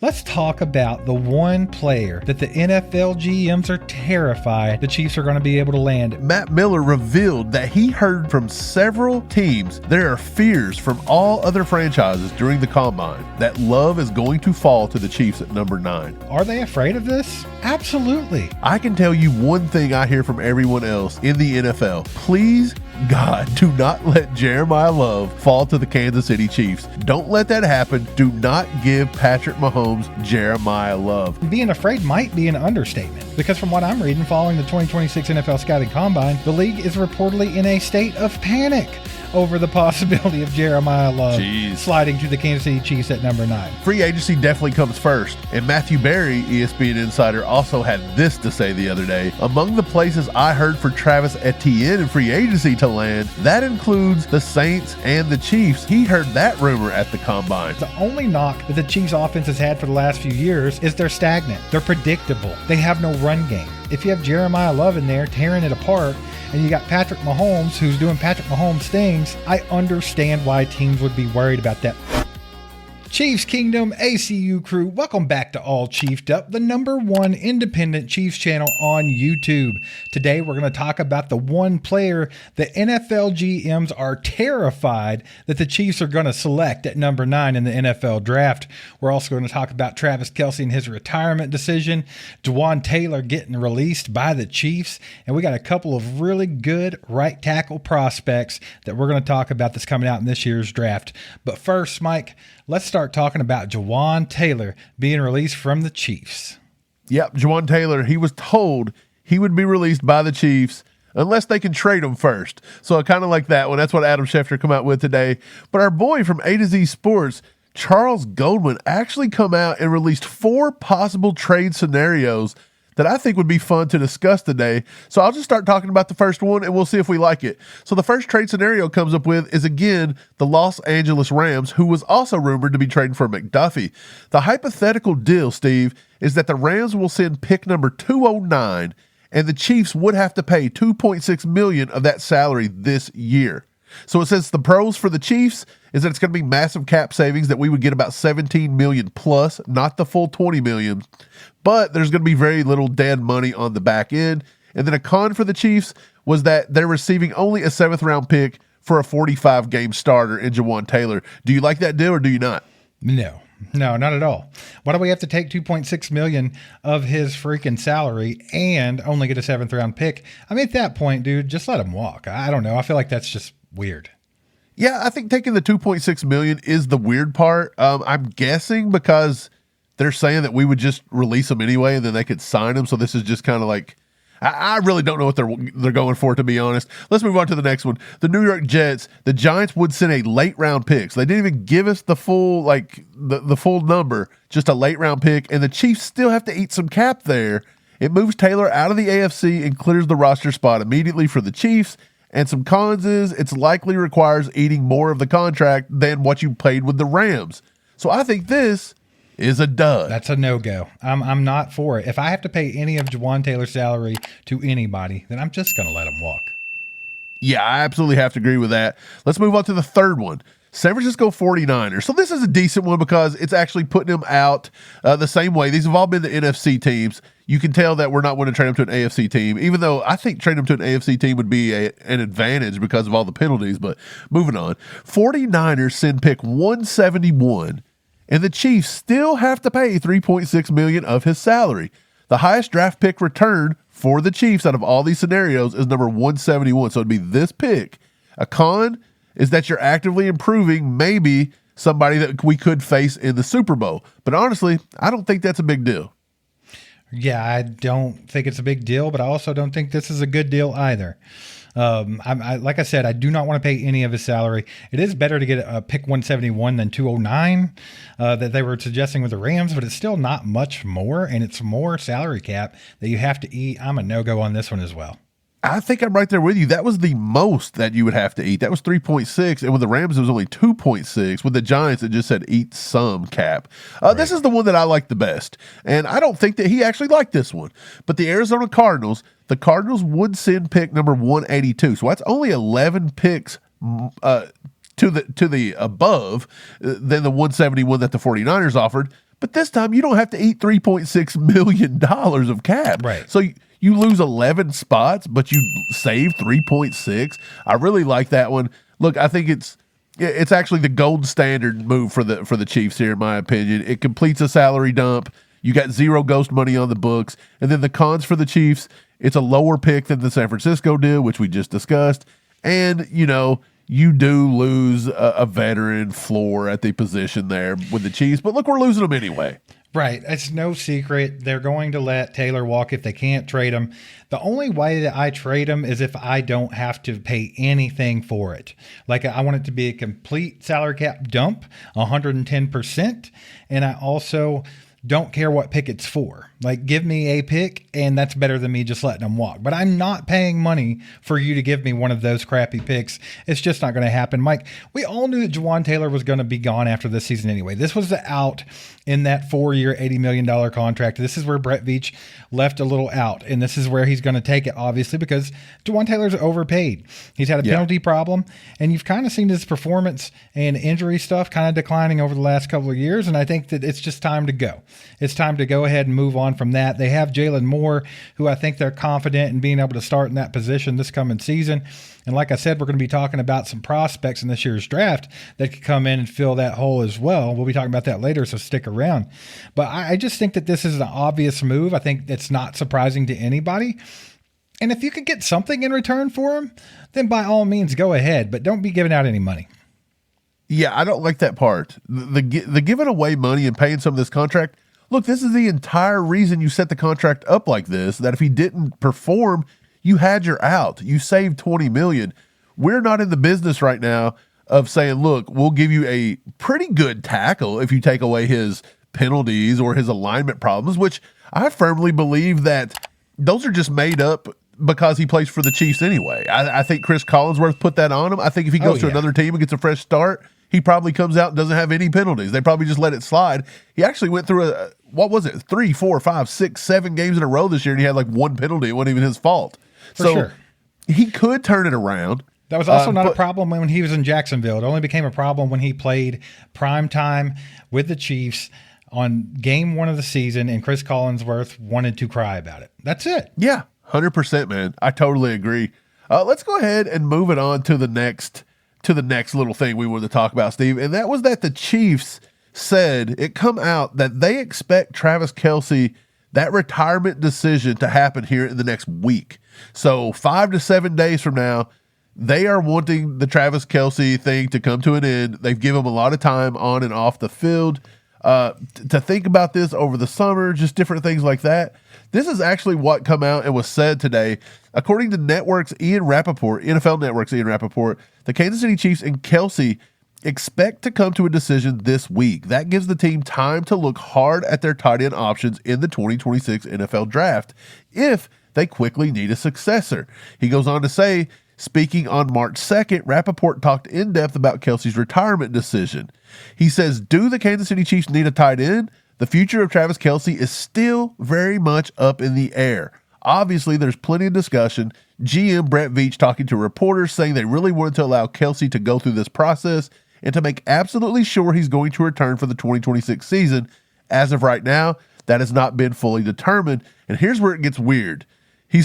Let's talk about the one player that the NFL GMs are terrified the Chiefs are going to be able to land. Matt Miller revealed that he heard from several teams there are fears from all other franchises during the combine that Love is going to fall to the Chiefs at number 9. Are they afraid of this? Absolutely. I can tell you one thing I hear from everyone else in the NFL. Please, God, do not let Jeremiyah Love fall to the Kansas City Chiefs. Don't let that happen. Do not give Patrick Mahomes Jeremiyah Love. Being afraid might be an understatement, because from what I'm reading following the 2026 NFL Scouting Combine, the league is reportedly in a state of panic over the possibility of Jeremiyah Love sliding to the Kansas City Chiefs at number 9. Free agency definitely comes first, and Matthew Berry, ESPN insider, also had this to say the other day. Among the places I heard for Travis Etienne in free agency to land, that includes the Saints and the Chiefs. He heard that rumor at the Combine. The only knock that the Chiefs offense has had for the last few years is they're stagnant. They're predictable. They have no run game. If you have Jeremiyah Love in there tearing it apart, and you got Patrick Mahomes who's doing Patrick Mahomes things, I understand why teams would be worried about that. Chiefs Kingdom, ACU crew, welcome back to All Chiefed Up, the #1 independent Chiefs channel on YouTube. Today we're going to talk about the one player the NFL GMs are terrified that the Chiefs are going to select at number 9 in the NFL draft. We're also going to talk about Travis Kelce and his retirement decision, Jawaan Taylor getting released by the Chiefs, and we got a couple of really good right tackle prospects that we're going to talk about that's coming out in this year's draft. But first, Mike, let's start talking about Jawaan Taylor being released from the Chiefs. Yep, Jawaan Taylor, he was told he would be released by the Chiefs unless they can trade him first. So I kind of like that one. That's what Adam Schefter come out with today. But our boy from A to Z Sports, Charles Goldman, actually come out and released 4 possible trade scenarios that I think would be fun to discuss today. So I'll just start talking about the first one and we'll see if we like it. So the first trade scenario comes up with is, again, the Los Angeles Rams, who was also rumored to be trading for McDuffie. The hypothetical deal, Steve, is that the Rams will send pick number 209 and the Chiefs would have to pay $2.6 million of that salary this year. So it says the pros for the Chiefs is that it's going to be massive cap savings, that we would get about $17 million plus, not the full $20 million. But there's going to be very little dead money on the back end. And then a con for the Chiefs was that they're receiving only a 7th round pick for a 45-game starter in Jawaan Taylor. Do you like that deal or do you not? No, not at all. Why do we have to take $2.6 million of his freaking salary and only get a 7th round pick? I mean, at that point, dude, just let him walk. I don't know. I feel like that's just weird. Yeah, I think taking the $2.6 million is the weird part. I'm guessing because they're saying that we would just release him anyway and then they could sign him. So this is just kind of like, I really don't know what they're going for, to be honest. Let's move on to the next one. The New York Jets, the Giants would send a late round pick. So they didn't even give us the full, the full number, just a late round pick. And the Chiefs still have to eat some cap there. It moves Taylor out of the AFC and clears the roster spot immediately for the Chiefs. And some cons is it's likely requires eating more of the contract than what you paid with the Rams. So I think this is a dud. That's a no-go. I'm not for it. If I have to pay any of Jawaan Taylor's salary to anybody, then I'm just going to let him walk. Yeah, I absolutely have to agree with that. Let's move on to the third one. San Francisco 49ers. So this is a decent one because it's actually putting them out the same way. These have all been the NFC teams. You can tell that we're not going to trade them to an AFC team, even though I think trading them to an AFC team would be an advantage because of all the penalties. But moving on. 49ers send pick 171, and the Chiefs still have to pay $3.6 million of his salary. The highest draft pick return for the Chiefs out of all these scenarios is number 171. So it'd be this pick. A con is that you're actively improving maybe somebody that we could face in the Super Bowl. But honestly, I don't think that's a big deal. Yeah, I don't think it's a big deal, but I also don't think this is a good deal either. Like I said, I do not want to pay any of his salary. It is better to get a pick 171 than 209 that they were suggesting with the Rams, but it's still not much more, and it's more salary cap that you have to eat. I'm a no-go on this one as well. I think I'm right there with you. That was the most that you would have to eat. That was 3.6. And with the Rams, it was only 2.6. With the Giants, it just said eat some cap. Right. This is the one that I like the best. And I don't think that he actually liked this one. But the Arizona Cardinals, the Cardinals would send pick number 182. So that's only 11 picks to the above than the 171 that the 49ers offered. But this time you don't have to eat $3.6 million of cap. Right. So you lose 11 spots, but you save 3.6. I really like that one. Look, I think it's actually the gold standard move for the Chiefs here, in my opinion. It completes a salary dump. You got zero ghost money on the books. And then the cons for the Chiefs, it's a lower pick than the San Francisco deal, which we just discussed. And, you do lose a veteran floor at the position there with the Chiefs. But look, we're losing them anyway. Right. It's no secret. They're going to let Taylor walk if they can't trade him. The only way that I trade him is if I don't have to pay anything for it. Like, I want it to be a complete salary cap dump, 110%. And I also don't care what pick it's for. Like, give me a pick, and that's better than me just letting them walk. But I'm not paying money for you to give me one of those crappy picks. It's just not going to happen. Mike, we all knew that Juwan Taylor was going to be gone after this season anyway. This was the out in that 4-year, $80 million contract. This is where Brett Veach left a little out, and this is where he's going to take it, obviously, because Juwan Taylor's overpaid. He's had a penalty problem, and you've kind of seen his performance and injury stuff kind of declining over the last couple of years, and I think that it's just time to go. It's time to go ahead and move on from that. They have Jalen Moore, who I think they're confident in being able to start in that position this coming season. And like I said, we're going to be talking about some prospects in this year's draft that could come in and fill that hole as well. We'll be talking about that later, so stick around. But I just think that this is an obvious move. I think it's not surprising to anybody. And if you could get something in return for him, then by all means go ahead, but don't be giving out any money. Yeah, I don't like that part. The giving away money and paying some of this contract. Look, this is the entire reason you set the contract up like this, that if he didn't perform, you had your out. You saved $20 million. We're not in the business right now of saying, look, we'll give you a pretty good tackle if you take away his penalties or his alignment problems, which I firmly believe that those are just made up because he plays for the Chiefs anyway. I think Chris Collinsworth put that on him. I think if he goes to another team and gets a fresh start, he probably comes out and doesn't have any penalties. They probably just let it slide. He actually went through 3, 4, 5, 6, 7 games in a row this year, and he had like one penalty. It wasn't even his fault. For sure. He could turn it around. That was also not a problem when he was in Jacksonville. It only became a problem when he played prime time with the Chiefs on game 1 of the season, and Chris Collinsworth wanted to cry about it. That's it. Yeah, 100%, man. I totally agree. Let's go ahead and move it on to the next little thing we wanted to talk about, Steve, and that was that the Chiefs said it come out that they expect Travis Kelce, that retirement decision, to happen here in the next week. So 5 to 7 days from now, they are wanting the Travis Kelce thing to come to an end. They've given him a lot of time on and off the field to think about this over the summer, just different things like that. This is actually what come out and was said today. According to Network's Ian Rapaport, NFL Network's Ian Rapaport, the Kansas City Chiefs and Kelce expect to come to a decision this week. That gives the team time to look hard at their tight end options in the 2026 NFL Draft if they quickly need a successor. He goes on to say, speaking on March 2nd, Rapaport talked in depth about Kelce's retirement decision. He says, do the Kansas City Chiefs need a tight end? The future of Travis Kelce is still very much up in the air. Obviously, there's plenty of discussion. GM Brett Veach talking to reporters saying they really wanted to allow Kelce to go through this process and to make absolutely sure he's going to return for the 2026 season. As of right now, that has not been fully determined. And here's where it gets weird. He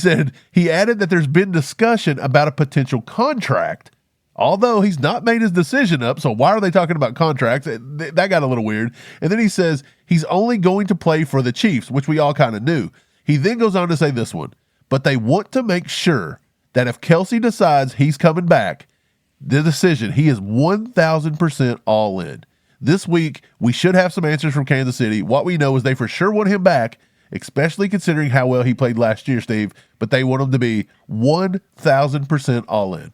added that there's been discussion about a potential contract, although he's not made his decision up. So why are they talking about contracts? That got a little weird. And then he says he's only going to play for the Chiefs, which we all kind of knew. He then goes on to say this one, but they want to make sure that if Kelce decides he's coming back, the decision, he is 1,000% all in. This week, we should have some answers from Kansas City. What we know is they for sure want him back, especially considering how well he played last year, Steve, but they want him to be 1,000% all in.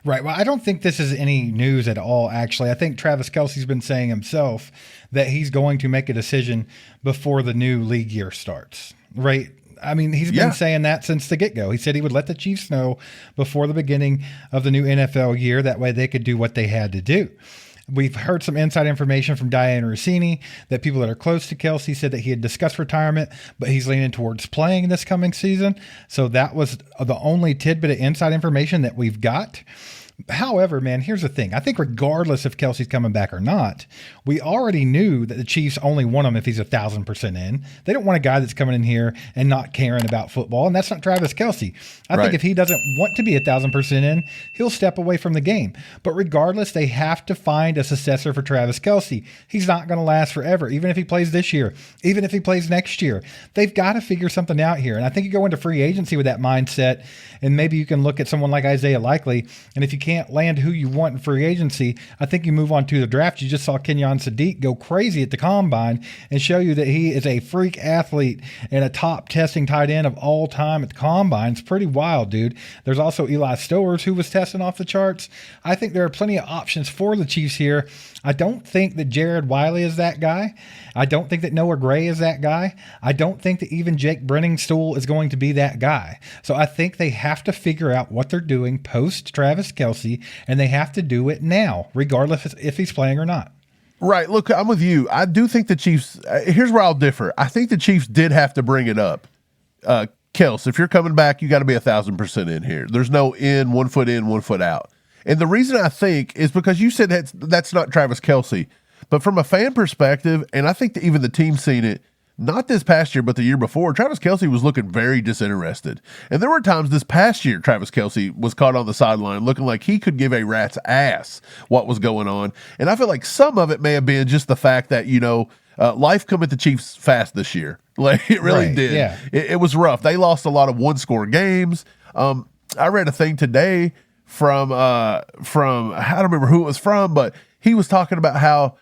Right. Well, I don't think this is any news at all, actually. I think Travis Kelce's been saying himself that he's going to make a decision before the new league year starts, right? I mean, he's been saying that since the get-go. He said he would let the Chiefs know before the beginning of the new NFL year. That way they could do what they had to do. We've heard some inside information from Diane Rossini that people that are close to Kelce said that he had discussed retirement, but he's leaning towards playing this coming season. So that was the only tidbit of inside information that we've got. However, man, here's the thing. I think regardless if Kelce's coming back or not, we already knew that the Chiefs only want him if he's 1,000% in. They don't want a guy that's coming in here and not caring about football, and that's not Travis Kelce. I think if he doesn't want to be 1,000% in, he'll step away from the game. But regardless, they have to find a successor for Travis Kelce. He's not going to last forever, even if he plays this year, even if he plays next year. They've got to figure something out here. And I think you go into free agency with that mindset, and maybe you can look at someone like Isaiah Likely, and if you can't land who you want in free agency, I think you move on to the draft. You just saw Kenyon Sadiq go crazy at the combine and show you that he is a freak athlete and a top testing tight end of all time at the combine. It's pretty wild, dude. There's also Eli Stowers, who was testing off the charts. I think there are plenty of options for the Chiefs here. I don't think that Jared Wiley is that guy. I don't think that Noah Gray is that guy. I don't think that even Jake Brenningstool is going to be that guy. So I think they have to figure out what they're doing post Travis Kelce, and they have to do it now, regardless if he's playing or not. Right. Look, I'm with you. I do think the Chiefs, here's where I'll differ. I think the Chiefs did have to bring it up. Kelce, if you're coming back, you got to be 1,000% in here. There's no in, 1 foot in, 1 foot out. And the reason I think is because you said that's not Travis Kelce. But from a fan perspective, and I think that even the team's seen it, not this past year, but the year before, Travis Kelce was looking very disinterested. And there were times this past year Travis Kelce was caught on the sideline looking like he could give a rat's ass what was going on. And I feel like some of it may have been just the fact that, life come at the Chiefs fast this year. Like it really did. Yeah. It was rough. They lost a lot of one-score games. I read a thing today from I don't remember who it was from, but he was talking about how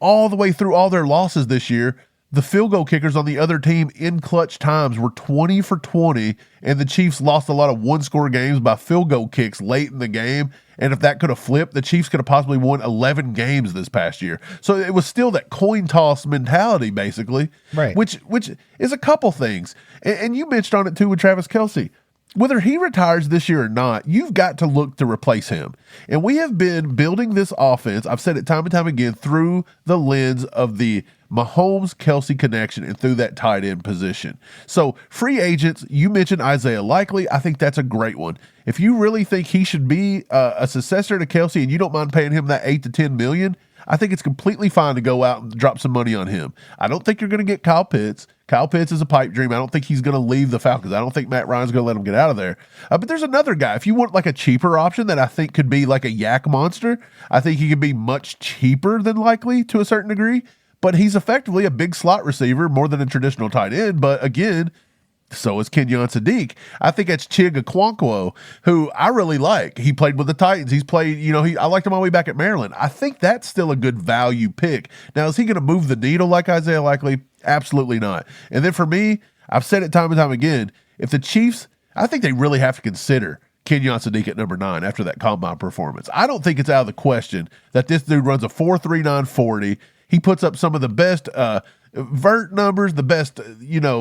all the way through all their losses this year, the field goal kickers on the other team in clutch times were 20 for 20, and the Chiefs lost a lot of one-score games by field goal kicks late in the game. And if that could have flipped, the Chiefs could have possibly won 11 games this past year. So it was still that coin toss mentality, basically, right? Which is a couple things. And you mentioned on it too with Travis Kelce. Whether he retires this year or not, you've got to look to replace him. And we have been building this offense, I've said it time and time again, through the lens of the Mahomes-Kelce connection and through that tight end position. So free agents, you mentioned Isaiah Likely. I think that's a great one. If you really think he should be a successor to Kelce and you don't mind paying him that $8 to $10 million, I think it's completely fine to go out and drop some money on him. I don't think you're going to get Kyle Pitts. Kyle Pitts is a pipe dream. I don't think he's going to leave the Falcons. I don't think Matt Ryan's going to let him get out of there. But there's another guy. If you want like a cheaper option that I think could be like a yak monster, I think he could be much cheaper than Likely to a certain degree. But he's effectively a big slot receiver more than a traditional tight end. But again, so is Kenyon Sadiq. I think that's Chig Okonkwo, who I really like. He played with the Titans. He's played, I liked him all the way back at Maryland. I think that's still a good value pick. Now, is he going to move the needle like Isaiah Likely? Absolutely not. And then for me, I've said it time and time again, if the Chiefs, I think they really have to consider Kenyon Sadiq at number 9 after that combine performance. I don't think it's out of the question that this dude runs a 4.39 40. He puts up some of the best vert numbers, the best,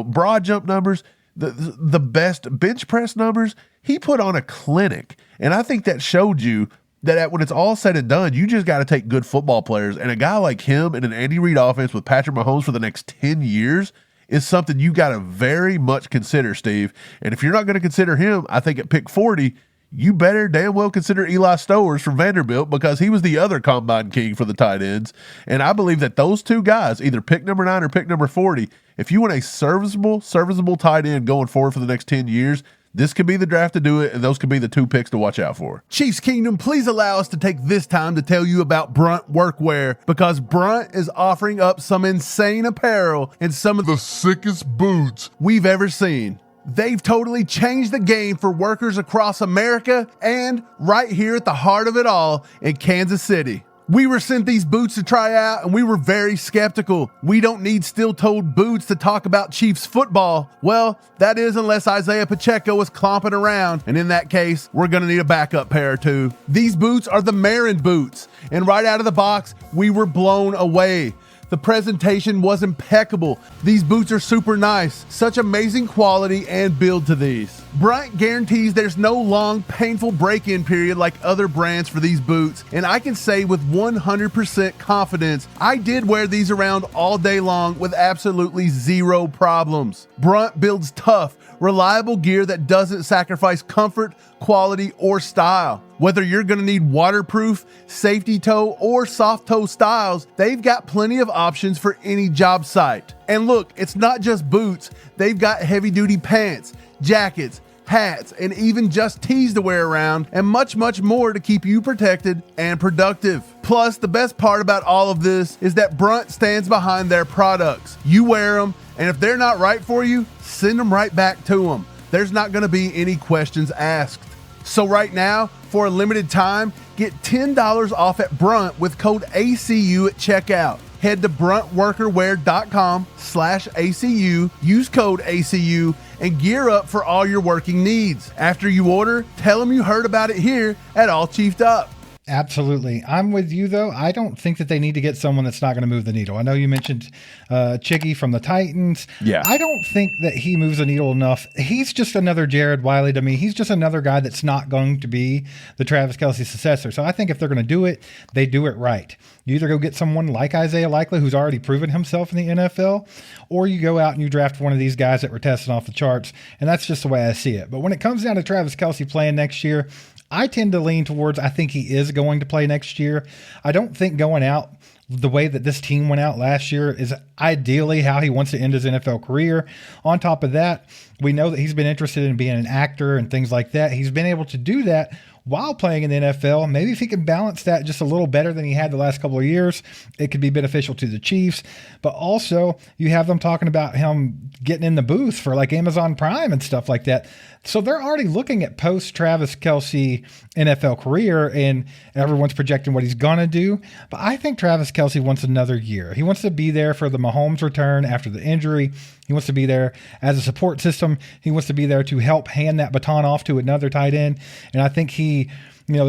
broad jump numbers, the best bench press numbers. He put on a clinic. And I think that showed you that when it's all said and done, you just got to take good football players. And a guy like him in an Andy Reid offense with Patrick Mahomes for the next 10 years is something you got to very much consider, Steve. And if you're not going to consider him, I think at pick 40, you better damn well consider Eli Stowers from Vanderbilt, because he was the other combine king for the tight ends. And I believe that those two guys, either pick number 9 or pick number 40, if you want a serviceable tight end going forward for the next 10 years, this could be the draft to do it, and those could be the 2 picks to watch out for. Chiefs Kingdom, please allow us to take this time to tell you about Brunt Workwear, because Brunt is offering up some insane apparel and some of the sickest boots we've ever seen. They've totally changed the game for workers across America and right here at the heart of it all in Kansas City. We were sent these boots to try out, and we were very skeptical. We don't need steel-toed boots to talk about Chiefs football. Well, that is unless Isaiah Pacheco is clomping around, and in that case, we're going to need a backup pair or two. These boots are the Marin boots, and right out of the box, we were blown away. The presentation was impeccable. These boots are super nice. Such amazing quality and build to these. Brunt guarantees there's no long, painful break-in period like other brands for these boots, and I can say with 100% confidence, I did wear these around all day long with absolutely zero problems. Brunt builds tough, reliable gear that doesn't sacrifice comfort, quality, or style. Whether you're going to need waterproof, safety toe, or soft toe styles, they've got plenty of options for any job site. And look, it's not just boots. They've got heavy-duty pants, jackets, hats, and even just tees to wear around, and much, much more to keep you protected and productive. Plus, the best part about all of this is that Brunt stands behind their products. You wear them, and if they're not right for you, send them right back to them. There's not going to be any questions asked. So right now, for a limited time, get $10 off at Brunt with code ACU at checkout. Head to bruntworkerwear.com/ACU, use code ACU, and gear up for all your working needs. After you order, tell them you heard about it here at All Chiefed Up. Absolutely. I'm with you, though. I don't think that they need to get someone that's not going to move the needle. I know you mentioned Chiggy from the Titans. Yeah. I don't think that he moves the needle enough. He's just another Jared Wiley to me. He's just another guy that's not going to be the Travis Kelce successor. So I think if they're going to do it, they do it right. You either go get someone like Isaiah Likely, who's already proven himself in the NFL, or you go out and you draft one of these guys that were testing off the charts. And that's just the way I see it. But when it comes down to Travis Kelce playing next year, I tend to lean towards I think he is going to play next year. I don't think going out the way that this team went out last year is ideally how he wants to end his NFL career. On top of that, we know that he's been interested in being an actor and things like that. He's been able to do that while playing in the NFL. Maybe if he can balance that just a little better than he had the last couple of years, it could be beneficial to the Chiefs. But also, you have them talking about him getting in the booth for like Amazon Prime and stuff like that. So they're already looking at post-Travis Kelce NFL career, and everyone's projecting what he's going to do. But I think Travis Kelce wants another year. He wants to be there for the Mahomes return after the injury. He wants to be there as a support system. He wants to be there to help hand that baton off to another tight end. And I think the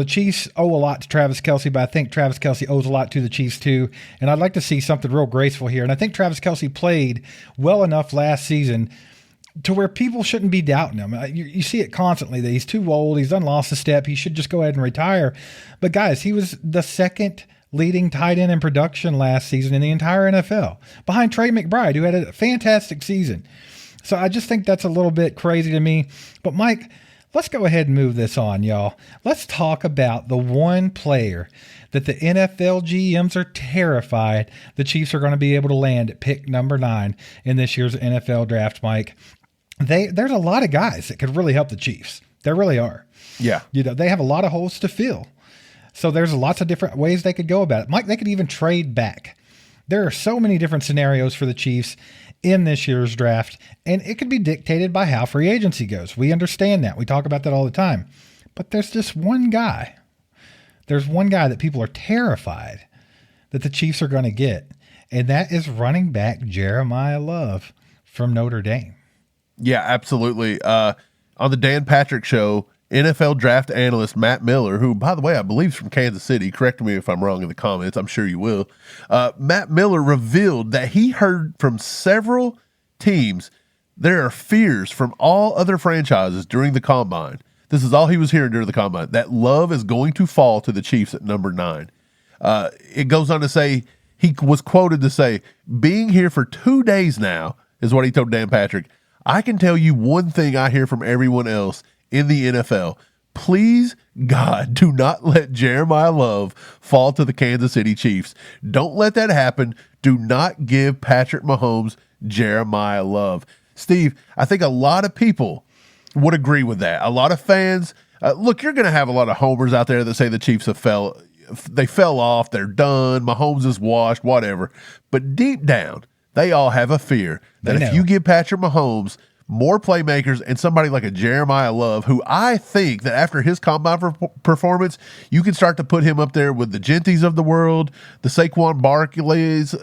Chiefs owe a lot to Travis Kelce, but I think Travis Kelce owes a lot to the Chiefs too. And I'd like to see something real graceful here. And I think Travis Kelce played well enough last season to where people shouldn't be doubting him. You see it constantly that he's too old. He's done lost a step. He should just go ahead and retire. But guys, he was the second leading tight end in production last season in the entire NFL, behind Trey McBride, who had a fantastic season. So I just think that's a little bit crazy to me. But Mike, let's go ahead and move this on, y'all. Let's talk about the one player that the NFL GMs are terrified the Chiefs are going to be able to land at pick number 9 in this year's NFL draft, Mike. There's a lot of guys that could really help the Chiefs. There really are. Yeah. They have a lot of holes to fill. So there's lots of different ways they could go about it. Mike, they could even trade back. There are so many different scenarios for the Chiefs in this year's draft, and it could be dictated by how free agency goes. We understand that. We talk about that all the time. But there's just one guy. There's one guy that people are terrified that the Chiefs are going to get, and that is running back Jeremiyah Love from Notre Dame. Yeah, absolutely. On the Dan Patrick Show, NFL draft analyst Matt Miller, who, by the way, I believe is from Kansas City. Correct me if I'm wrong in the comments. I'm sure you will. Matt Miller revealed that he heard from several teams there are fears from all other franchises during the combine. This is all he was hearing during the combine, that Love is going to fall to the Chiefs at number 9. It goes on to say, he was quoted to say, being here for 2 days now, is what he told Dan Patrick, I can tell you one thing I hear from everyone else in the NFL. Please, God, do not let Jeremiyah Love fall to the Kansas City Chiefs. Don't let that happen. Do not give Patrick Mahomes Jeremiyah Love. Steve, I think a lot of people would agree with that. A lot of fans, look, you're going to have a lot of homers out there that say the Chiefs fell off, they're done, Mahomes is washed, whatever. But deep down, they all have a fear that if you give Patrick Mahomes more playmakers and somebody like a Jeremiyah Love, who I think that after his combine performance, you can start to put him up there with the Genties of the world, the Saquon Barkleys,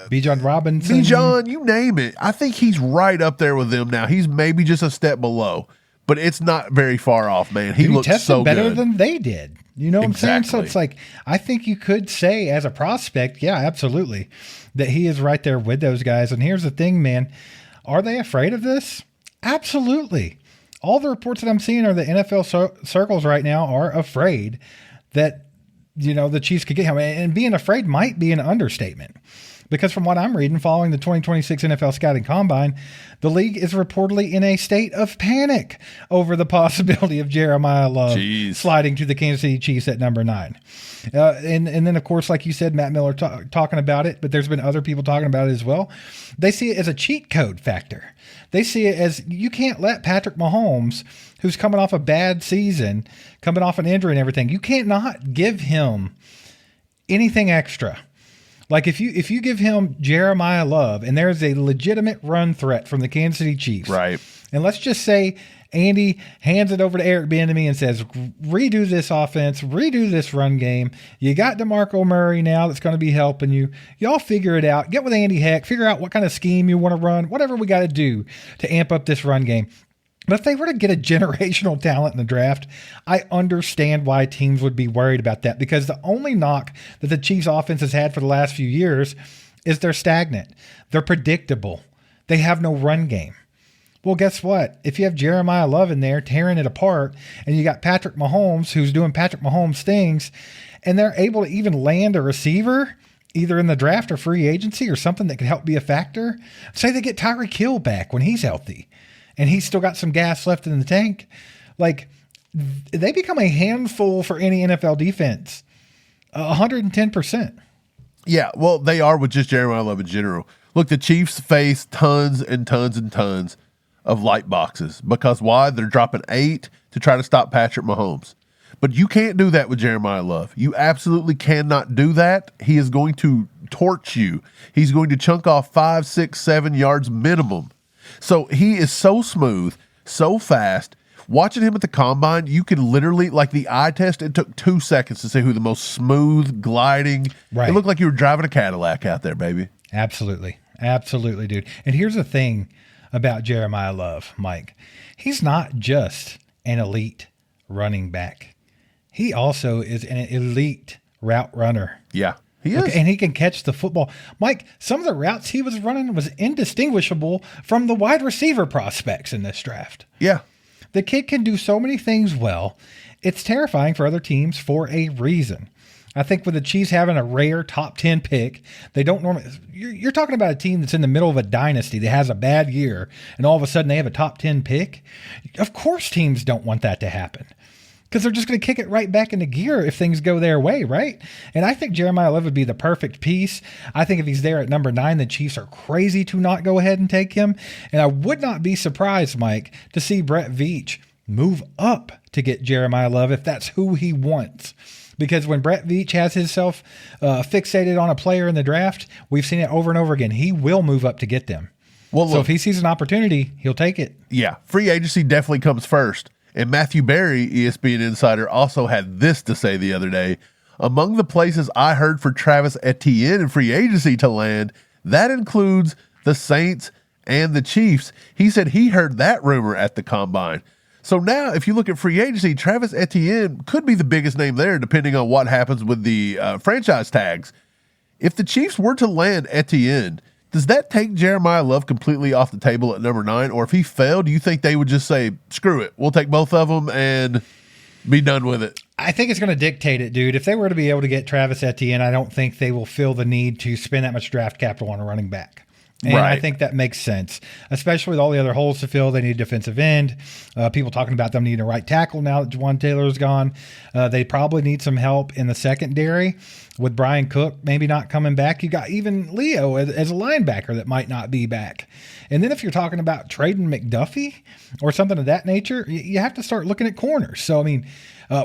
Bijan Robinson. Bijan, you name it. I think he's right up there with them now. He's maybe just a step below, but it's not very far off, man. He looks so better good. Than they did. You know what I'm saying? So it's like, I think you could say as a prospect, yeah, absolutely, that he is right there with those guys. And here's the thing, man. Are they afraid of this? Absolutely. All the reports that I'm seeing are the NFL circles right now are afraid that, the Chiefs could get him. And being afraid might be an understatement. Because from what I'm reading, following the 2026 NFL Scouting Combine, the league is reportedly in a state of panic over the possibility of Jeremiah Love sliding to the Kansas City Chiefs at number 9. And then, of course, like you said, Matt Miller talking about it, but there's been other people talking about it as well. They see it as a cheat code factor. They see it as you can't let Patrick Mahomes, who's coming off a bad season, coming off an injury and everything, you can't not give him anything extra. Like if you give him Jeremiah Love and there's a legitimate run threat from the Kansas City Chiefs, right? And let's just say Andy hands it over to Eric Bieniemy and says, redo this offense, redo this run game. You got DeMarco Murray now that's going to be helping you. Y'all figure it out. Get with Andy Heck. Figure out what kind of scheme you want to run, whatever we got to do to amp up this run game. But if they were to get a generational talent in the draft, I understand why teams would be worried about that, because the only knock that the Chiefs offense has had for the last few years is they're stagnant. They're predictable. They have no run game. Well, guess what? If you have Jeremiah Love in there tearing it apart, and you got Patrick Mahomes who's doing Patrick Mahomes things, and they're able to even land a receiver either in the draft or free agency or something that could help be a factor. Say they get Tyreek Hill back when he's healthy and he's still got some gas left in the tank. Like, they become a handful for any NFL defense. 110%. Yeah, well, they are with just Jeremiah Love in general. Look, the Chiefs face tons and tons and tons of light boxes. Because why? They're dropping 8 to try to stop Patrick Mahomes. But you can't do that with Jeremiah Love. You absolutely cannot do that. He is going to torch you. He's going to chunk off 5, 6, 7 yards minimum. So he is so smooth, so fast. Watching him at the combine, you can literally, like the eye test, it took 2 seconds to see who the most smooth, gliding. Right. It looked like you were driving a Cadillac out there, baby. Absolutely. Absolutely, dude. And here's the thing about Jeremiah Love, Mike. He's not just an elite running back. He also is an elite route runner. Yeah, he is. Okay, and he can catch the football. Mike, some of the routes he was running was indistinguishable from the wide receiver prospects in this draft. Yeah. The kid can do so many things well. It's terrifying for other teams for a reason. I think with the Chiefs having a rare top 10 pick, they don't normally. You're talking about a team that's in the middle of a dynasty that has a bad year, and all of a sudden they have a top 10 pick. Of course, teams don't want that to happen because they're just going to kick it right back into gear if things go their way, right? And I think Jeremiah Love would be the perfect piece. I think if he's there at number 9, the Chiefs are crazy to not go ahead and take him. And I would not be surprised, Mike, to see Brett Veach move up to get Jeremiah Love if that's who he wants. Because when Brett Veach has himself fixated on a player in the draft, we've seen it over and over again. He will move up to get them. Well, so if he sees an opportunity, he'll take it. Yeah, free agency definitely comes first. And Matthew Berry, ESPN insider, also had this to say the other day. Among the places I heard for Travis Etienne in free agency to land, that includes the Saints and the Chiefs. He said he heard that rumor at the combine. So now, if you look at free agency, Travis Etienne could be the biggest name there, depending on what happens with the franchise tags. If the Chiefs were to land Etienne, does that take Jeremiah Love completely off the table at number 9? Or if he failed, do you think they would just say, screw it, we'll take both of them and be done with it? I think it's going to dictate it, dude. If they were to be able to get Travis Etienne, I don't think they will feel the need to spend that much draft capital on a running back. And right. I think that makes sense, especially with all the other holes to fill. They need a defensive end. People talking about them needing a right tackle now that Juwan Taylor's gone. They probably need some help in the secondary with Brian Cook maybe not coming back. You got even Leo as a linebacker that might not be back. And then if you're talking about trading McDuffie or something of that nature, you have to start looking at corners. So, I mean,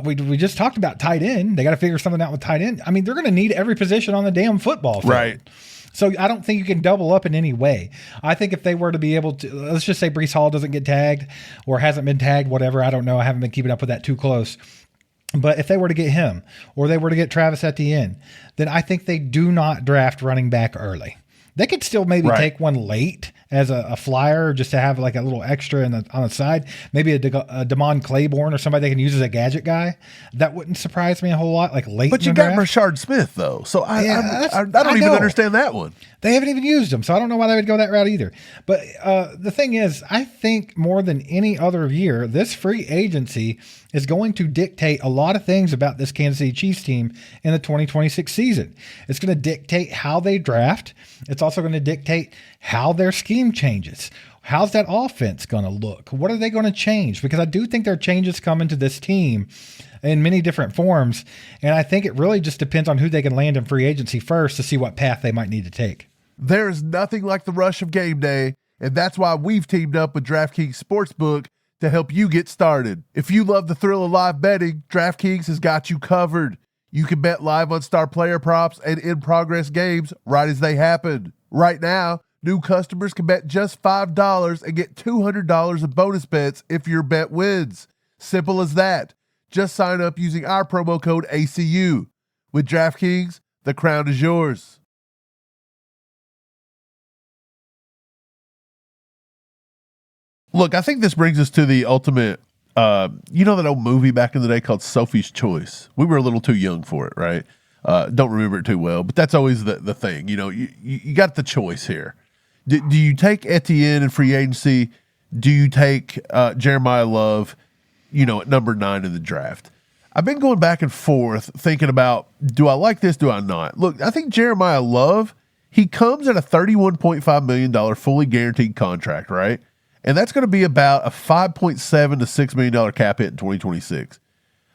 we just talked about tight end. They got to figure something out with tight end. I mean, they're going to need every position on the damn football field. Right. So I don't think you can double up in any way. I think if they were to be able to, let's just say Breece Hall doesn't get tagged or hasn't been tagged, whatever. I don't know. I haven't been keeping up with that too close. But if they were to get him or they were to get Travis Etienne, then I think they do not draft running back early. They could still maybe take one late as a flyer, just to have like a little extra on the side. Maybe a Damon Claiborne or somebody they can use as a gadget guy. That wouldn't surprise me a whole lot. Like late, but you got Rashard Smith though, so I don't even understand that one. They haven't even used him, so I don't know why they would go that route either. But the thing is, I think more than any other year, this free agency is going to dictate a lot of things about this Kansas City Chiefs team in the 2026 season. It's going to dictate how they draft. It's also going to dictate how their scheme changes. How's that offense going to look? What are they going to change? Because I do think there are changes coming to this team in many different forms, and I think it really just depends on who they can land in free agency first to see what path they might need to take. There is nothing like the rush of game day, and that's why we've teamed up with DraftKings Sportsbook to help you get started. If you love the thrill of live betting, DraftKings has got you covered. You can bet live on star player props and in-progress games right as they happen. Right now, new customers can bet just $5 and get $200 in bonus bets if your bet wins. Simple as that. Just sign up using our promo code ACU. With DraftKings, the crown is yours. Look, I think this brings us to the ultimate, you know that old movie back in the day called Sophie's Choice? We were a little too young for it, right? Don't remember it too well, but that's always the thing. You know, you got the choice here. Do you take Etienne in free agency? Do you take Jeremiyah Love, at number 9 in the draft? I've been going back and forth thinking about, do I like this? Do I not? Look, I think Jeremiyah Love, he comes at a $31.5 million fully guaranteed contract, right? And that's going to be about a $5.7 to $6 million cap hit in 2026.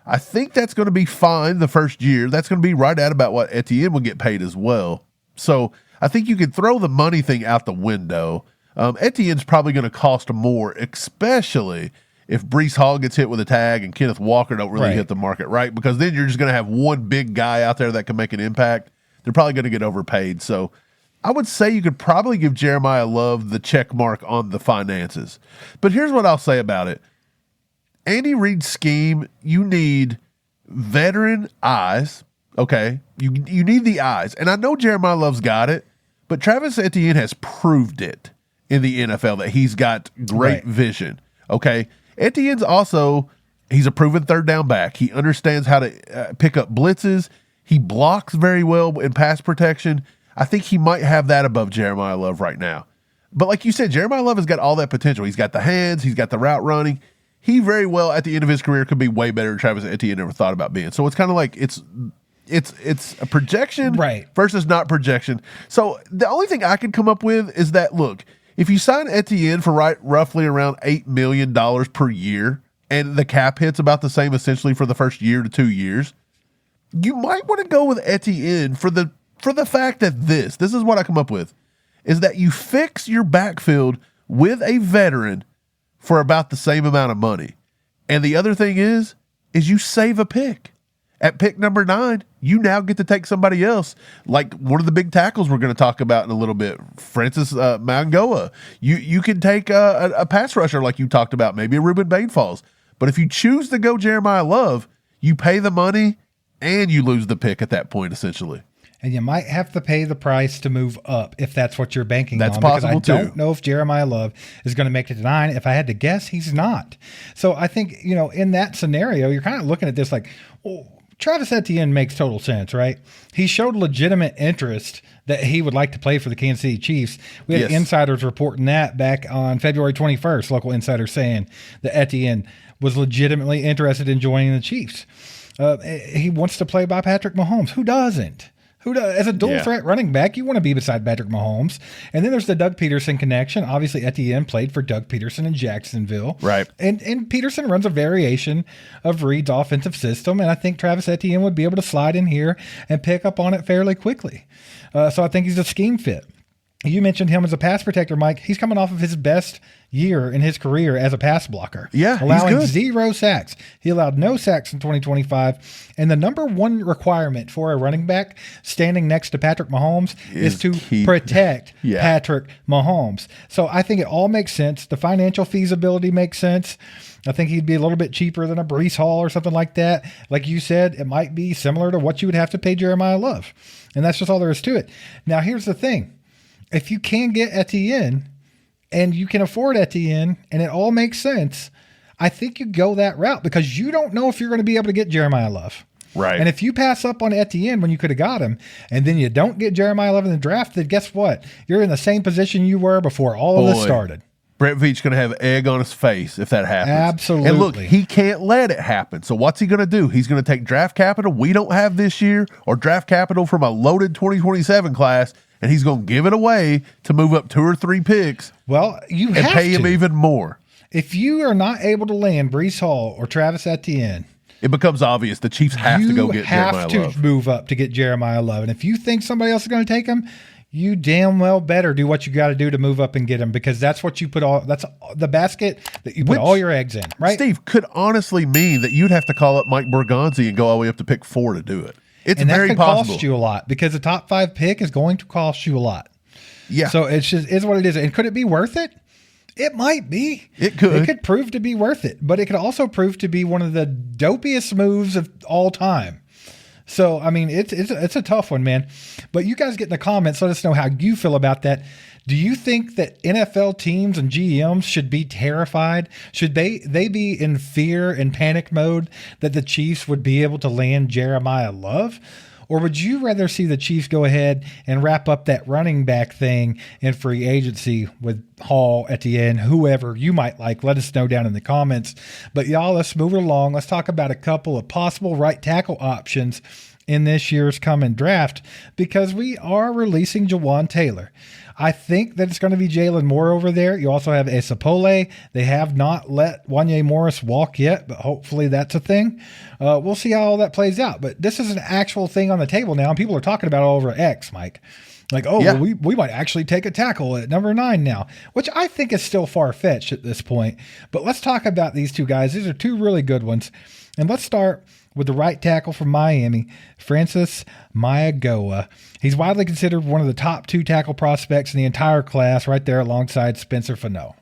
I think that's going to be fine the first year. That's going to be right at about what Etienne will get paid as well. So I think you can throw the money thing out the window. Etienne's probably going to cost more, especially if Breece Hall gets hit with a tag and Kenneth Walker don't really hit the market, right? Because then you're just going to have one big guy out there that can make an impact. They're probably going to get overpaid. So I would say you could probably give Jeremiyah Love the check mark on the finances. But here's what I'll say about it. Andy Reid's scheme, you need veteran eyes, okay? You need the eyes. And I know Jeremiyah Love's got it, but Travis Etienne has proved it in the NFL that he's got great vision, okay? Etienne's also, he's a proven third down back. He understands how to pick up blitzes. He blocks very well in pass protection. I think he might have that above Jeremiyah Love right now. But like you said, Jeremiyah Love has got all that potential. He's got the hands. He's got the route running. He very well, at the end of his career, could be way better than Travis Etienne ever thought about being. So it's kind of like it's a projection versus not projection. So the only thing I could come up with is that, look, if you sign Etienne for roughly around $8 million per year, and the cap hits about the same essentially for the first year to 2 years, you might want to go with Etienne for the fact that this is what I come up with, is that you fix your backfield with a veteran for about the same amount of money. And the other thing is you save a pick. At pick number 9, you now get to take somebody else, like one of the big tackles we're going to talk about in a little bit, Francis Mauigoa. You can take a pass rusher like you talked about, maybe a Ruben Bainfalls. But if you choose to go Jeremiyah Love, you pay the money and you lose the pick at that point, essentially. And you might have to pay the price to move up if that's what you're banking on. That's possible, because I don't know if Jeremiyah Love is going to make it to 9. If I had to guess, he's not. So I think, in that scenario, you're kind of looking at this like, well, Travis Etienne makes total sense, right? He showed legitimate interest that he would like to play for the Kansas City Chiefs. We had insiders reporting that back on February 21st, local insiders saying that Etienne was legitimately interested in joining the Chiefs. He wants to play by Patrick Mahomes. Who doesn't? As a dual threat running back, you want to be beside Patrick Mahomes. And then there's the Doug Peterson connection. Obviously, Etienne played for Doug Peterson in Jacksonville. Right. And Peterson runs a variation of Reid's offensive system. And I think Travis Etienne would be able to slide in here and pick up on it fairly quickly. So I think he's a scheme fit. You mentioned him as a pass protector, Mike. He's coming off of his best year in his career as a pass blocker. Yeah, allowing he's good. 0 sacks. He allowed no sacks in 2025. And the number one requirement for a running back standing next to Patrick Mahomes is to protect Patrick Mahomes. So I think it all makes sense. The financial feasibility makes sense. I think he'd be a little bit cheaper than a Breece Hall or something like that. Like you said, it might be similar to what you would have to pay Jeremiyah Love. And that's just all there is to it. Now, here's the thing. If you can get Etienne, and you can afford Etienne, and it all makes sense, I think you go that route because you don't know if you're going to be able to get Jeremiyah Love. Right. And if you pass up on Etienne when you could have got him, and then you don't get Jeremiyah Love in the draft, then guess what? You're in the same position you were before all of this started. Brett Veach's going to have egg on his face if that happens. Absolutely. And look, he can't let it happen. So what's he going to do? He's going to take draft capital we don't have this year or draft capital from a loaded 2027 class, and he's going to give it away to move up 2 or 3 picks. Well, you have pay him even more. If you are not able to land Breece Hall or Travis Etienne, it becomes obvious the Chiefs have to go get Jeremiyah Love. You have to move up to get Jeremiyah Love. And if you think somebody else is going to take him, you damn well better do what you got to do to move up and get him, because that's what you put that's the basket that you put all your eggs in, right? Steve, could honestly mean that you'd have to call up Mike Borgonzi and go all the way up to pick 4 to do it. It's very possible. That could cost you a lot because the top 5 pick is going to cost you a lot. Yeah. So it's what it is. And could it be worth it? It might be. It could. It could prove to be worth it, but it could also prove to be one of the dopiest moves of all time. So, I mean, it's a tough one, man. But you guys get in the comments. Let us know how you feel about that. Do you think that NFL teams and GMs should be terrified? Should they be in fear and panic mode that the Chiefs would be able to land Jeremiyah Love? Or would you rather see the Chiefs go ahead and wrap up that running back thing in free agency with Hall, Etienne, whoever you might like? Let us know down in the comments. But y'all, let's move it along. Let's talk about a couple of possible right tackle options in this year's coming draft, because we are releasing Jawan Taylor. I think that it's going to be Jalen Moore over there. You also have Esapole. They have not let Wanye Morris walk yet, but hopefully that's a thing. We'll see how all that plays out. But this is an actual thing on the table now, and people are talking about it over X, Mike. Like, well, we might actually take a tackle at number 9 now, which I think is still far-fetched at this point. But let's talk about these two guys. These are two really good ones. And let's start with the right tackle from Miami, Francis Mauigoa. He's widely considered one of the top 2 tackle prospects in the entire class, right there alongside Spencer Fano,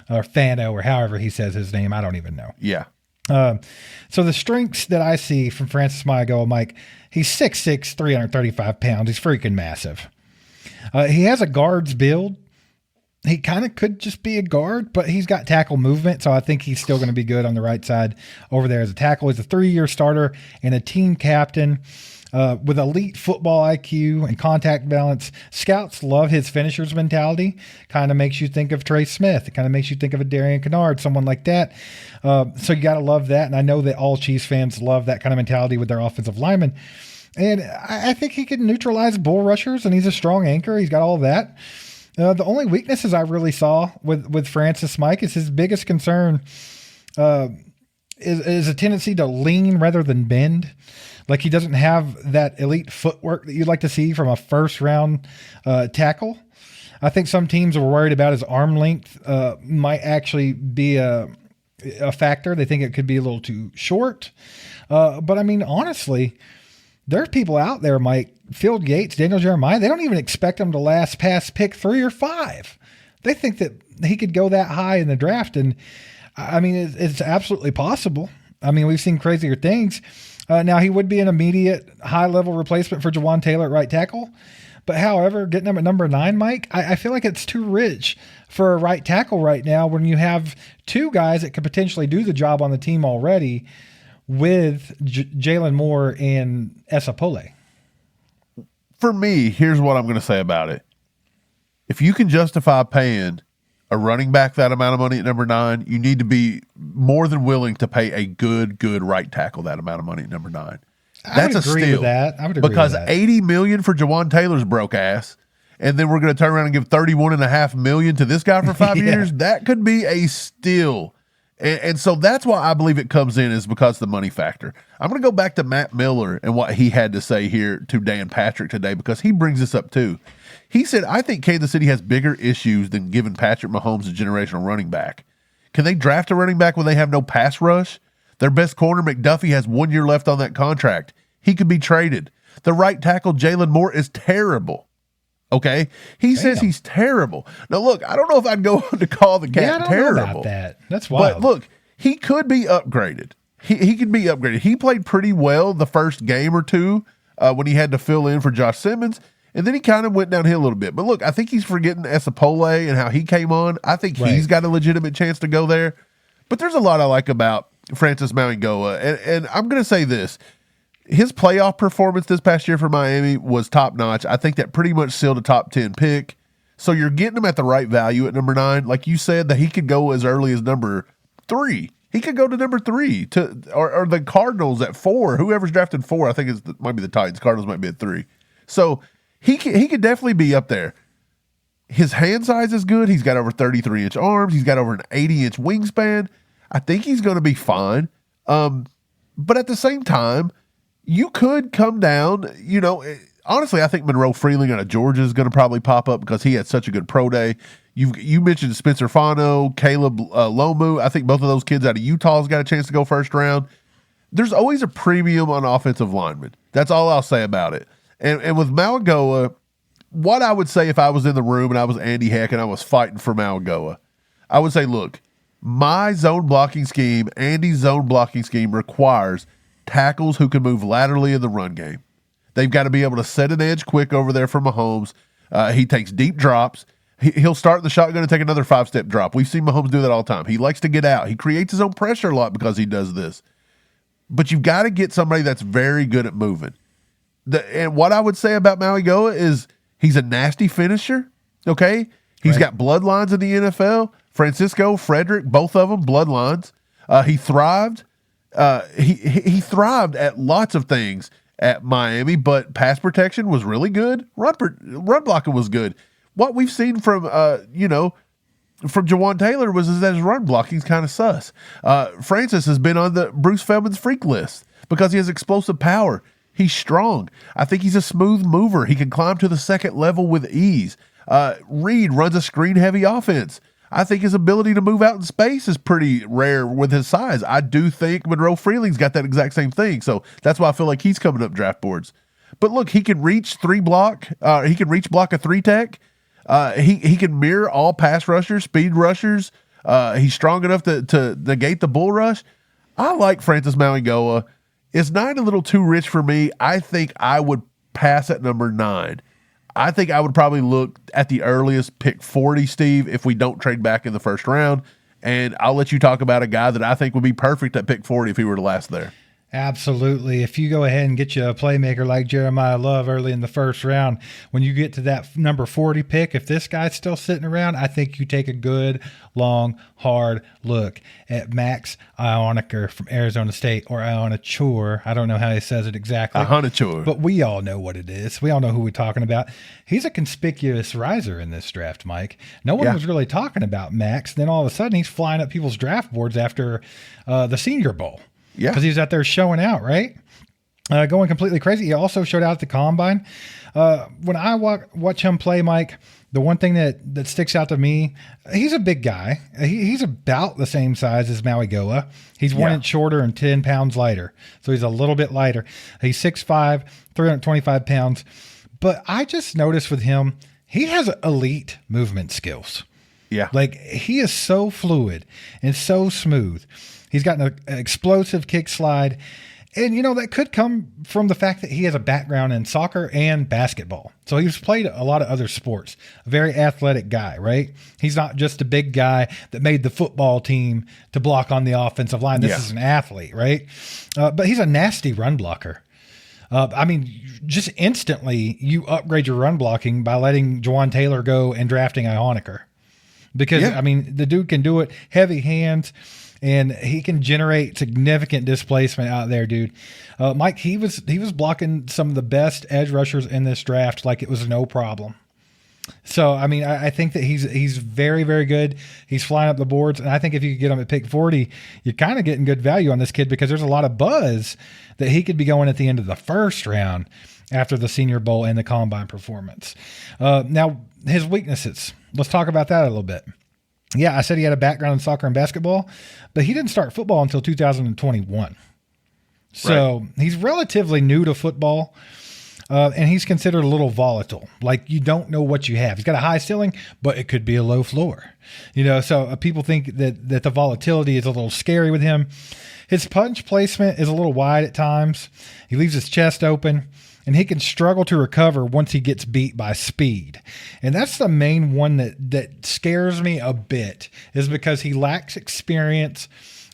or Fano, or however he says his name. I don't even know. Yeah. So the strengths that I see from Francis Mauigoa, Mike, he's 6'6", 335 pounds. He's freaking massive. He has a guard's build. He kind of could just be a guard, but he's got tackle movement, so I think he's still going to be good on the right side over there as a tackle. He's a 3-year starter and a team captain with elite football IQ and contact balance. Scouts love his finisher's mentality. Kind of makes you think of Trey Smith. It kind of makes you think of a Darian Kennard, someone like that. So you got to love that, and I know that all Chiefs fans love that kind of mentality with their offensive linemen. And I think he can neutralize bull rushers, and he's a strong anchor. He's got all that. The only weaknesses I really saw with Francis, Mike, is his biggest concern is a tendency to lean rather than bend. Like, he doesn't have that elite footwork that you'd like to see from a first-round tackle. I think some teams are worried about his arm length might actually be a factor. They think it could be a little too short. But, I mean, honestly, there's people out there, Mike, Field Yates, Daniel Jeremiah, they don't even expect him to last past pick 3 or 5. They think that he could go that high in the draft. And I mean, it's absolutely possible. I mean, we've seen crazier things. Now, he would be an immediate high-level replacement for Jawan Taylor at right tackle. But however, getting him at number 9, Mike, I feel like it's too rich for a right tackle right now when you have 2 guys that could potentially do the job on the team already with Jalen Moore and Esapole. For me, here's what I'm going to say about it. If you can justify paying a running back that amount of money at number 9, you need to be more than willing to pay a good right tackle that amount of money at number 9. That's a steal. I would agree because with that. $80 million for Jawan Taylor's broke ass, and then we're going to turn around and give $31.5 million to this guy for 5 years. That could be a steal. And so that's why I believe it comes in, is because of the money factor. I'm going to go back to Matt Miller and what he had to say here to Dan Patrick today, because he brings this up too. He said, I think Kansas City has bigger issues than giving Patrick Mahomes a generational running back. Can they draft a running back when they have no pass rush? Their best corner, McDuffie, has 1 year left on that contract. He could be traded. The right tackle, Jalen Moore, is terrible. Okay? He says he's terrible. Now, look, I don't know if I'd go on to call the cat terrible. Know about that. That's wild. But look, he could be upgraded. He could be upgraded. He played pretty well the first game or two when he had to fill in for Josh Simmons. And then he kind of went downhill a little bit. But look, I think he's forgetting Esapole and how he came on. I think he's got a legitimate chance to go there. But there's a lot I like about Francis Mauigoa. And I'm going to say this. His playoff performance this past year for Miami was top-notch. I think that pretty much sealed a top 10 pick. So you're getting him at the right value at number 9. Like you said, that he could go as early as number 3. He could go to number 3 or the Cardinals at 4. Whoever's drafted 4, I think might be the Titans. Cardinals might be at 3. So he could definitely be up there. His hand size is good. He's got over 33-inch arms. He's got over an 80-inch wingspan. I think he's going to be fine. But at the same time, you could come down, honestly, I think Monroe Freeling out of Georgia is going to probably pop up because he had such a good pro day. You mentioned Spencer Fano, Caleb Lomu. I think both of those kids out of Utah's got a chance to go first round. There's always a premium on offensive linemen. That's all I'll say about it. And with Mauigoa, what I would say if I was in the room and I was Andy Heck and I was fighting for Mauigoa, I would say, look, my zone blocking scheme, Andy's zone blocking scheme requires tackles who can move laterally in the run game. They've got to be able to set an edge quick over there for Mahomes. He takes deep drops. He'll start the shotgun and take another 5-step drop. We've seen Mahomes do that all the time. He likes to get out. He creates his own pressure a lot because he does this. But you've got to get somebody that's very good at moving. And what I would say about Mauigoa is he's a nasty finisher, okay? He's got bloodlines in the NFL. Francisco, Frederick, both of them, bloodlines. He thrived. He thrived at lots of things at Miami, but pass protection was really good. Run blocking was good. What we've seen from Jawan Taylor was that his run blocking's kind of sus. Francis has been on the Bruce Feldman's freak list because he has explosive power. He's strong. I think he's a smooth mover. He can climb to the second level with ease. Reed runs a screen-heavy offense. I think his ability to move out in space is pretty rare with his size. I do think Monroe Freeling's got that exact same thing. So that's why I feel like he's coming up draft boards. But look, he can reach block a 3-tech. He can mirror all pass rushers, speed rushers. He's strong enough to negate the bull rush. I like Francis Mauigoa. Is 9 a little too rich for me? I think I would pass at number 9. I think I would probably look at the earliest pick 40, Steve, if we don't trade back in the first round. And I'll let you talk about a guy that I think would be perfect at pick 40 if he were to last there. Absolutely. If you go ahead and get you a playmaker like Jeremiyah Love early in the first round, when you get to that number 40 pick, if this guy's still sitting around, I think you take a good, long, hard look at Max Iheanachor from Arizona State, or Iheanachor. I don't know how he says it exactly. Iheanachor. But we all know what it is. We all know who we're talking about. He's a conspicuous riser in this draft, Mike. No one was really talking about Max. Then all of a sudden he's flying up people's draft boards after the Senior Bowl. Yeah, because he was out there showing out, right? Going completely crazy. He also showed out at the Combine. When I watch him play, Mike, the one thing that sticks out to me, he's a big guy. He's about the same size as Mauigoa. He's 1 inch shorter and 10 pounds lighter. So he's a little bit lighter. He's 6'5", 325 pounds. But I just noticed with him, he has elite movement skills. Yeah. Like, he is so fluid and so smooth. He's got an explosive kick slide. And, that could come from the fact that he has a background in soccer and basketball. So he's played a lot of other sports. A very athletic guy, right? He's not just a big guy that made the football team to block on the offensive line. This is an athlete, right? But he's a nasty run blocker. Just instantly you upgrade your run blocking by letting Jawan Taylor go and drafting Iheanachor. Because, the dude can do it, heavy hands, and he can generate significant displacement out there, dude. Mike, he was blocking some of the best edge rushers in this draft like it was no problem. So, I think that he's very, very good. He's flying up the boards, and I think if you could get him at pick 40, you're kind of getting good value on this kid because there's a lot of buzz that he could be going at the end of the first round after the Senior Bowl and the Combine performance. Now, his weaknesses. Let's talk about that a little bit. Yeah, I said he had a background in soccer and basketball, but he didn't start football until 2021. So he's relatively new to football, and he's considered a little volatile. Like, you don't know what you have. He's got a high ceiling, but it could be a low floor. So people think that the volatility is a little scary with him. His punch placement is a little wide at times. He leaves his chest open. and he can struggle to recover once he gets beat by speed. And that's the main one that scares me a bit, is because he lacks experience,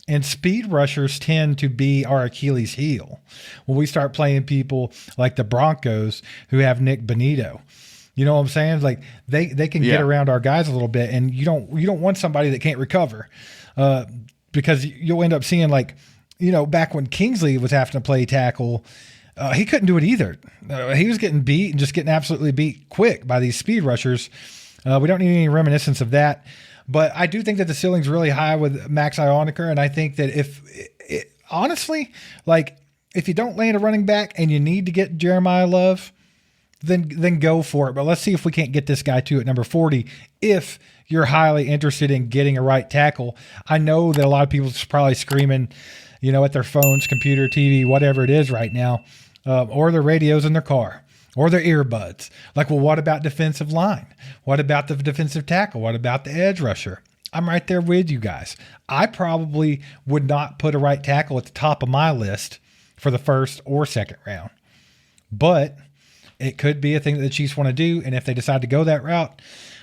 and speed rushers tend to be our Achilles heel when we start playing people like the Broncos who have Nick Bonito. You know what I'm saying? Like they can get around our guys a little bit, and you don't want somebody that can't recover, because you'll end up seeing, like, back when Kingsley was having to play tackle, he couldn't do it either. He was getting beat and just getting absolutely beat quick by these speed rushers. We don't need any reminiscence of that. But I do think that the ceiling's really high with Max Iheanachor, and I think that honestly, like, if you don't land a running back and you need to get Jeremiyah Love, then go for it. But let's see if we can't get this guy too at number 40 if you're highly interested in getting a right tackle. I know that a lot of people are probably screaming, at their phones, computer, TV, whatever it is right now, or their radios in their car, or their earbuds. Like, well, what about defensive line? What about the defensive tackle? What about the edge rusher? I'm right there with you guys. I probably would not put a right tackle at the top of my list for the first or second round. But it could be a thing that the Chiefs want to do, and if they decide to go that route,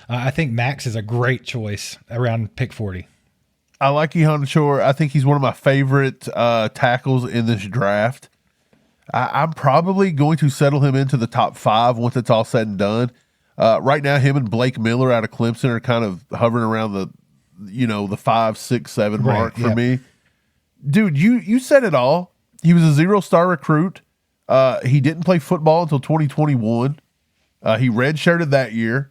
I think Max is a great choice around pick 40. I like Iheanachor. I think he's one of my favorite tackles in this draft. I'm probably going to settle him into the top 5 once it's all said and done. Right now, him and Blake Miller out of Clemson are kind of hovering around the 5, 6, 7 mark for me. Dude, you said it all. He was a 0-star recruit. He didn't play football until 2021. He redshirted that year.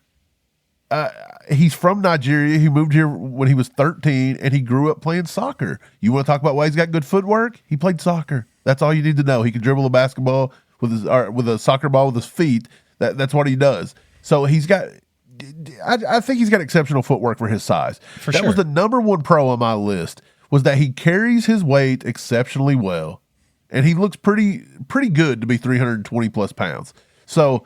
He's from Nigeria. He moved here when he was 13, and he grew up playing soccer. You want to talk about why he's got good footwork? He played soccer. That's all you need to know. He can dribble a basketball with a soccer ball with his feet. That's what he does. So he's got. I think he's got exceptional footwork for his size. That was the number 1 pro on my list. Was that he carries his weight exceptionally well, and he looks pretty good to be 320 plus pounds. So,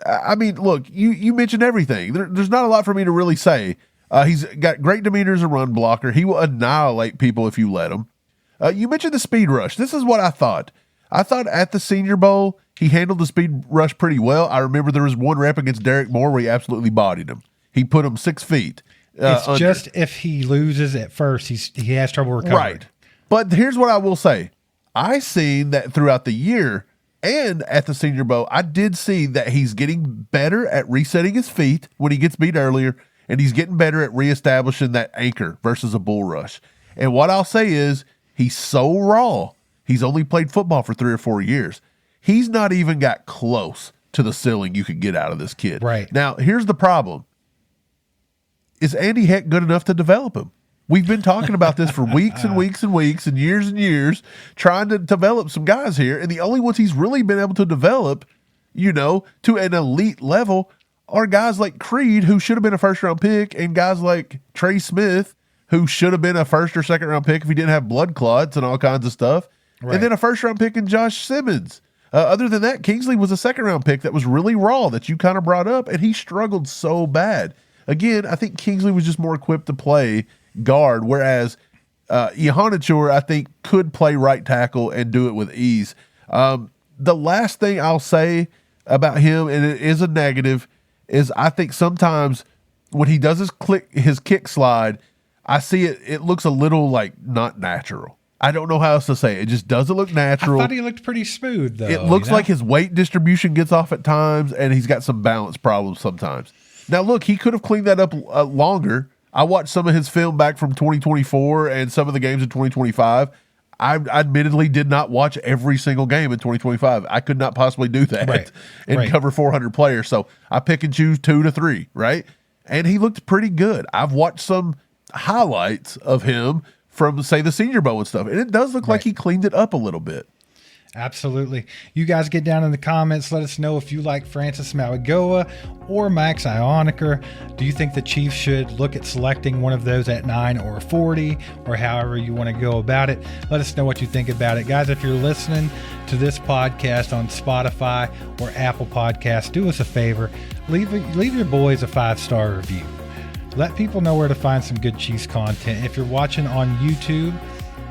I mean, look, you mentioned everything. There's not a lot for me to really say. He's got great demeanor as a run blocker. He will annihilate people if you let him. You mentioned the speed rush. This is what I thought. I thought at the Senior Bowl, he handled the speed rush pretty well. I remember there was one rep against Derek Moore where he absolutely bodied him. He put him 6 feet. It's under. Just if he loses at first, he has trouble recovering. Right. But here's what I will say. I seen that throughout the year and at the Senior Bowl, I did see that he's getting better at resetting his feet when he gets beat earlier, and he's getting better at reestablishing that anchor versus a bull rush. And what I'll say is he's so raw. He's only played football for 3 or 4 years. He's not even got close to the ceiling you could get out of this kid. Right. Now, here's the problem. Is Andy Heck good enough to develop him? We've been talking about this for weeks and weeks and weeks and years, trying to develop some guys here. And the only ones he's really been able to develop, to an elite level are guys like Creed, who should have been a first-round pick, and guys like Trey Smith, who should have been a first- or second-round pick if he didn't have blood clots and all kinds of stuff. Right. And then a first-round pick in Josh Simmons. Other than that, Kingsley was a second-round pick that was really raw that you kind of brought up, and he struggled so bad. Again, I think Kingsley was just more equipped to play guard, whereas Iheanachor, I think, could play right tackle and do it with ease. The last thing I'll say about him, and it is a negative, is I think sometimes when he does his kick slide, I see it looks a little like not natural. I don't know how else to say it. It just doesn't look natural. I thought he looked pretty smooth, though. It looks like his weight distribution gets off at times, and he's got some balance problems sometimes. Now, look, he could have cleaned that up longer. I watched some of his film back from 2024 and some of the games in 2025. I admittedly did not watch every single game in 2025. I could not possibly do that and cover 400 players. So I pick and choose 2 to 3, right? And he looked pretty good. I've watched some highlights of him from, say, the Senior Bowl and stuff, and it does look like he cleaned it up a little bit. Absolutely. You guys get down in the comments. Let us know if you like Francis Mauigoa or Max Iheanachor. Do you think the Chiefs should look at selecting one of those at 9 or 40, or however you want to go about it? Let us know what you think about it. Guys, if you're listening to this podcast on Spotify or Apple Podcasts, do us a favor. Leave your boys a 5-star review. Let people know where to find some good Chiefs content. If you're watching on YouTube,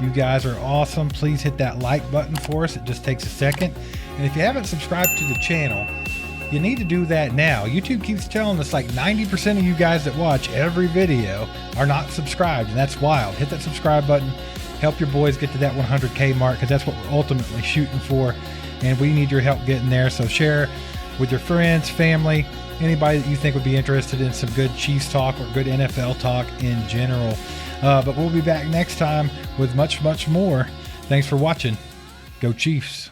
You guys are awesome. Please hit that like button for us. It just takes a second. And if you haven't subscribed to the channel, you need to do that now. YouTube keeps telling us like 90% of you guys that watch every video are not subscribed, and that's wild. Hit that subscribe button. Help your boys get to that 100K mark, because that's what we're ultimately shooting for, and we need your help getting there. So share with your friends, family, anybody that you think would be interested in some good Chiefs talk or good NFL talk in general. But we'll be back next time with much, much more. Thanks for watching. Go Chiefs.